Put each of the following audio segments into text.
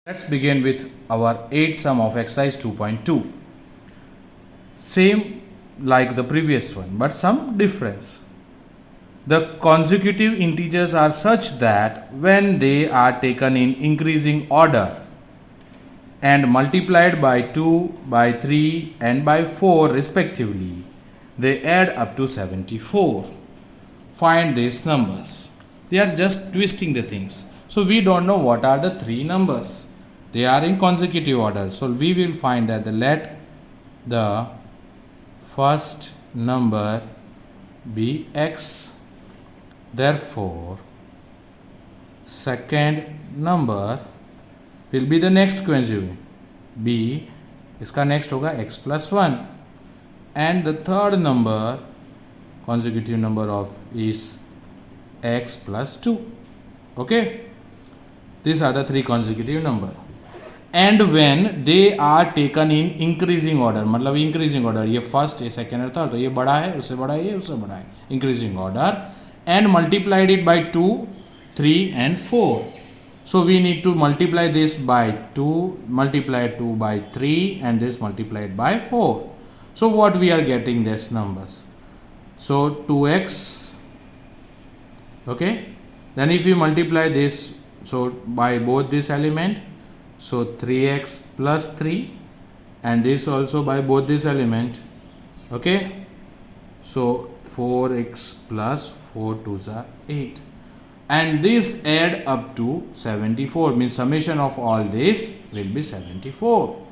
Let's begin with our 8th sum of exercise 2.2. Same like the previous one, but some difference. The consecutive integers are such that when they are taken in increasing order and multiplied by 2, by 3 and by 4 respectively, they add up to 74. Find these numbers. They are just twisting the things. So we don't know what are the three numbers. They are in consecutive order. So we will find that let the first number be x. Therefore, second number will be the next consecutive. B इसका next होगा x plus 1. And the third number, consecutive number of is x plus 2. Okay. These are the three consecutive number. And when they are taken in increasing order, मतलब increasing order, ये first, ये second और third, तो ये बड़ा है, उससे बड़ा है, ये उससे बड़ा है, increasing order, and multiplied it by 2, 3 and 4. So we need to multiply this by 2, multiply 2 by 3 and this multiplied by 4. So what we are getting these numbers? So 2x, okay, then if we multiply this, so by both this element, so 3x plus 3 and this also by both this element, okay, so 4x plus 4 2s are 8 and this add up to 74, means summation of all this will be 74,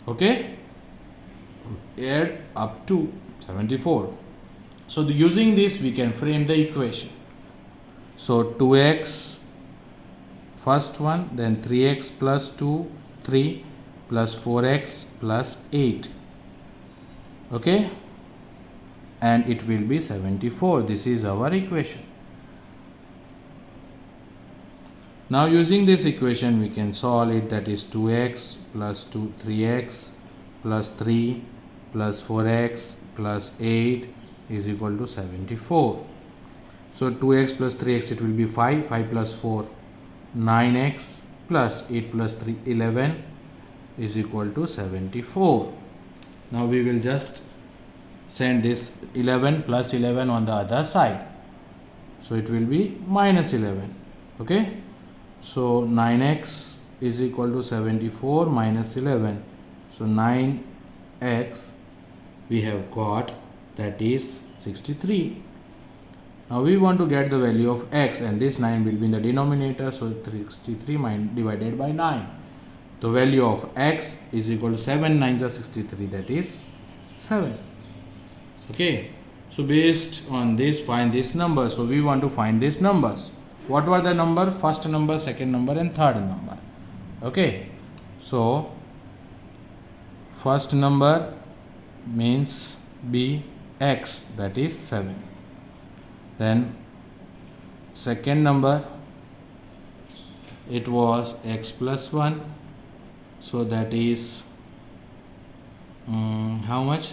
okay, add up to 74. So using this we can frame the equation. So 2x first one, then 3x plus 2, 3 plus 4x plus 8, okay, and it will be 74. This is our equation. Now using this equation we can solve it, that is 2x plus 2, 3x plus 3 plus 4x plus 8 is equal to 74. So 2x plus 3x, it will be 5, 5 plus 4, 9x plus 8 plus 3, 11 is equal to 74. Now we will just send this 11 plus 11 on the other side. So it will be minus 11. Okay. So 9x is equal to 74 minus 11. So 9x we have got, that is 63. Now we want to get the value of x and this 9 will be in the denominator, so 63 divided by 9. The value of x is equal to 7 9s are 63, that is 7. Okay, so based on this find this number. So we want to find these numbers. What were the number? First number, second number and third number. Okay, so first number means be x, that is 7. Then second number, it was x plus 1, so that is how much?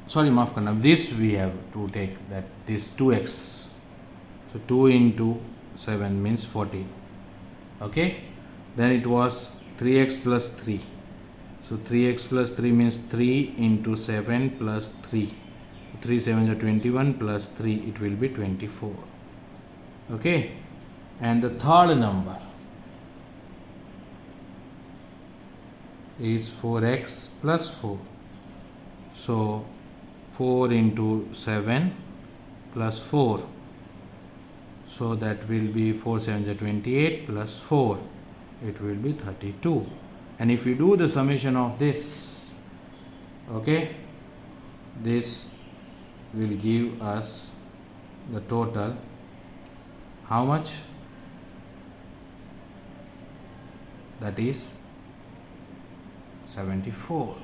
Sorry, maaf karna, this we have to take, that this 2x, so 2 into 7 means 14. Okay, then it was 3x plus 3, so 3x plus 3 means 3 into 7 plus 3, 3 7 are 21 plus 3, it will be 24. Okay, and the third number is 4x plus 4, so 4 into 7 plus 4, so that will be 4 7 are 28 plus 4, it will be 32. And if you do the summation of this, okay, this will give us the total, how much? That is 74.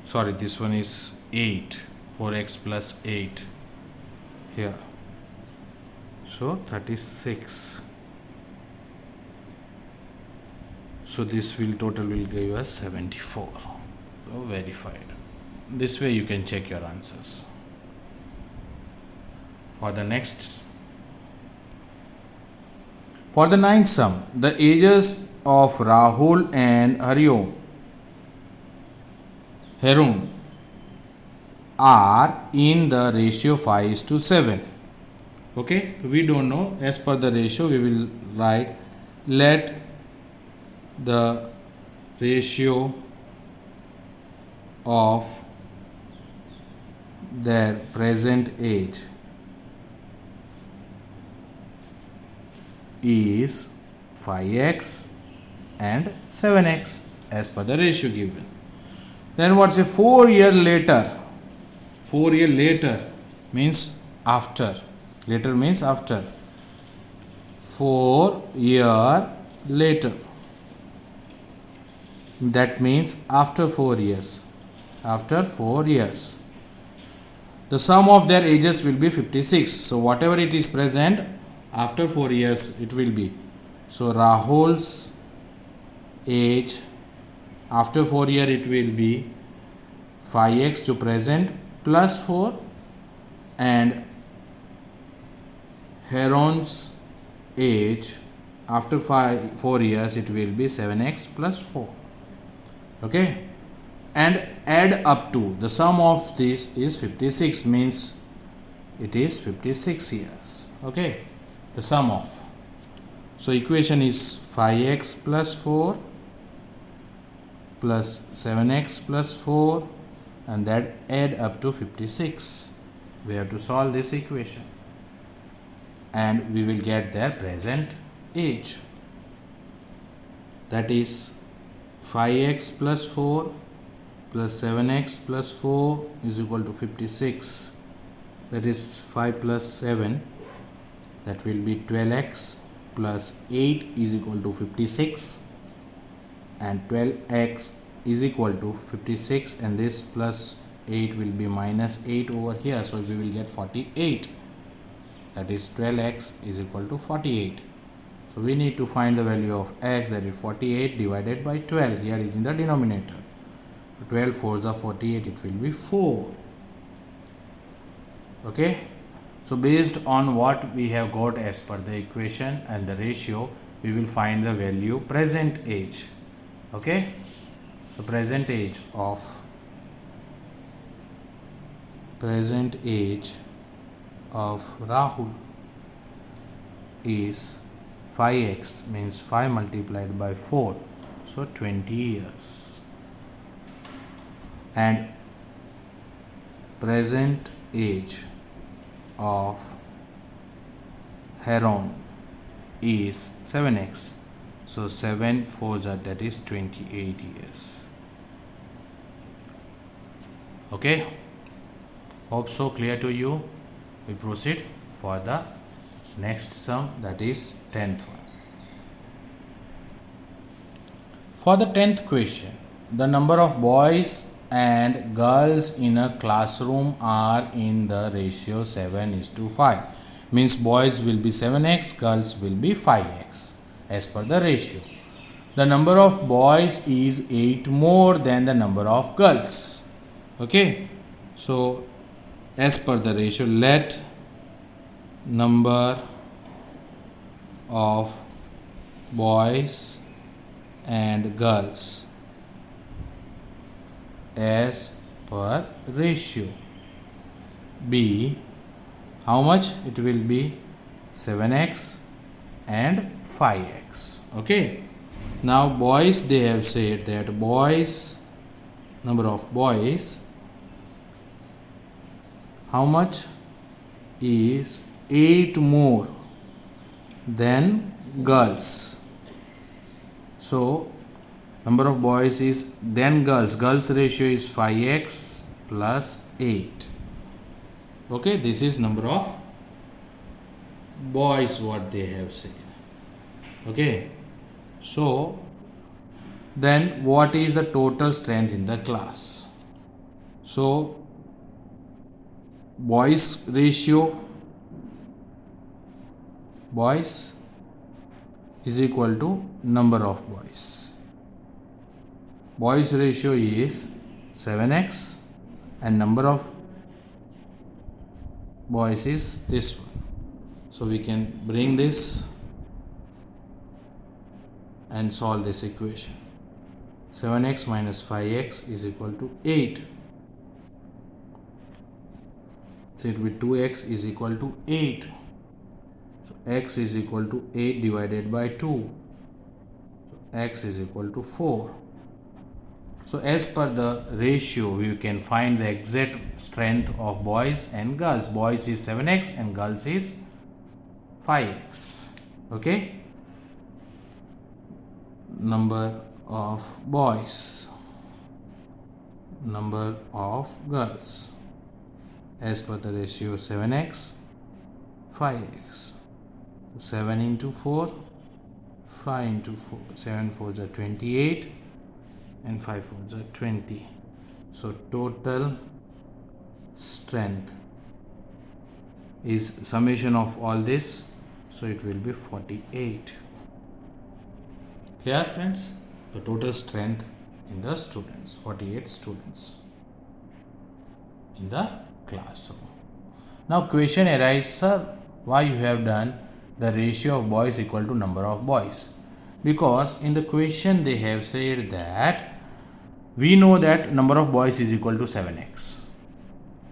Sorry, this one is 8, 4x plus 8 here, so 36. So this will total will give us 74. So verified. This way you can check your answers. For the next For the ninth sum, the ages of Rahul and Harun are in the ratio 5:7. Okay, we don't know. As per the ratio, we will write let the ratio of their present age is 5x and 7x as per the ratio given. Then what's a 4 year later? 4 year later means after. Later means after. 4 year later. That means after 4 years. After 4 years. The sum of their ages will be 56. So whatever it is present after 4 years it will be. So Rahul's age after 4 year it will be 5x to present plus 4, and Harun's age after 4 years it will be 7x plus 4. Okay, and add up to the sum of this is 56, means it is 56 years. Okay, the sum of, so equation is 5x plus 4 plus 7x plus 4, and that add up to 56. We have to solve this equation and we will get their present age. That is 5x plus 4 plus 7x plus 4 is equal to 56. That is 5 plus 7, that will be 12x plus 8 is equal to 56, and 12x is equal to 56, and this plus 8 will be minus 8 over here, so we will get 48. That is 12x is equal to 48. So we need to find the value of x, that is 48 divided by 12. Here is in the denominator. 12 4s are 48, it will be 4. Okay, so based on what we have got as per the equation and the ratio, we will find the value present age. Okay, the present age of Rahul is 5x, means 5 multiplied by 4, so 20 years, and present age of Harun is 7x, so 7 4s are, that is 28 years. Okay, hope so clear to you. We proceed for the next sum, that is 10th one. For the 10th question, the number of boys and girls in a classroom are in the ratio 7:5. Means boys will be 7x, girls will be 5x as per the ratio. The number of boys is 8 more than the number of girls. Okay, so as per the ratio, let number of boys and girls as per ratio be how much? It will be 7x and 5x. Okay, now boys, they have said that boys, number of boys, how much is 8 more than girls. So number of boys is then girls ratio is 5x plus 8. Okay, this is number of boys what they have said. Okay, so then what is the total strength in the class? So boys ratio, boys is equal to number of boys. Boys ratio is 7x and number of boys is this one. So we can bring this and solve this equation. 7x minus 5x is equal to 8. So it will be 2x is equal to 8. So x is equal to 8 divided by 2. So x is equal to 4. So as per the ratio, we can find the exact strength of boys and girls. Boys is 7x and girls is 5x. Okay. Number of boys, number of girls, as per the ratio 7x, 5x. 7 into 4, 5 into 4, 7 4s are 28 and 5 4s are 20. So total strength is summation of all this, so it will be 48. Clear, friends? The total strength in the students, 48 students in the classroom. Now question arises, sir, why you have done the ratio of boys equal to number of boys? Because in the question they have said that we know that number of boys is equal to 7x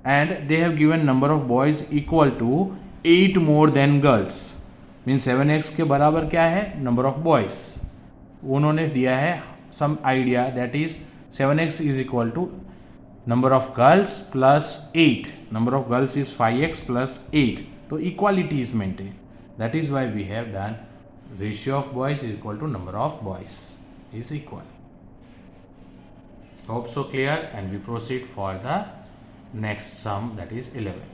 and they have given number of boys equal to 8 more than girls. Means 7x के बराबर क्या है? Number of boys. उन्होंने दिया है some idea, that is 7x is equal to number of girls plus 8. Number of girls is 5x plus 8. So equality is maintained. That is why we have done ratio of boys is equal to number of boys is equal. Hope so clear, and we proceed for the next sum, that is 11.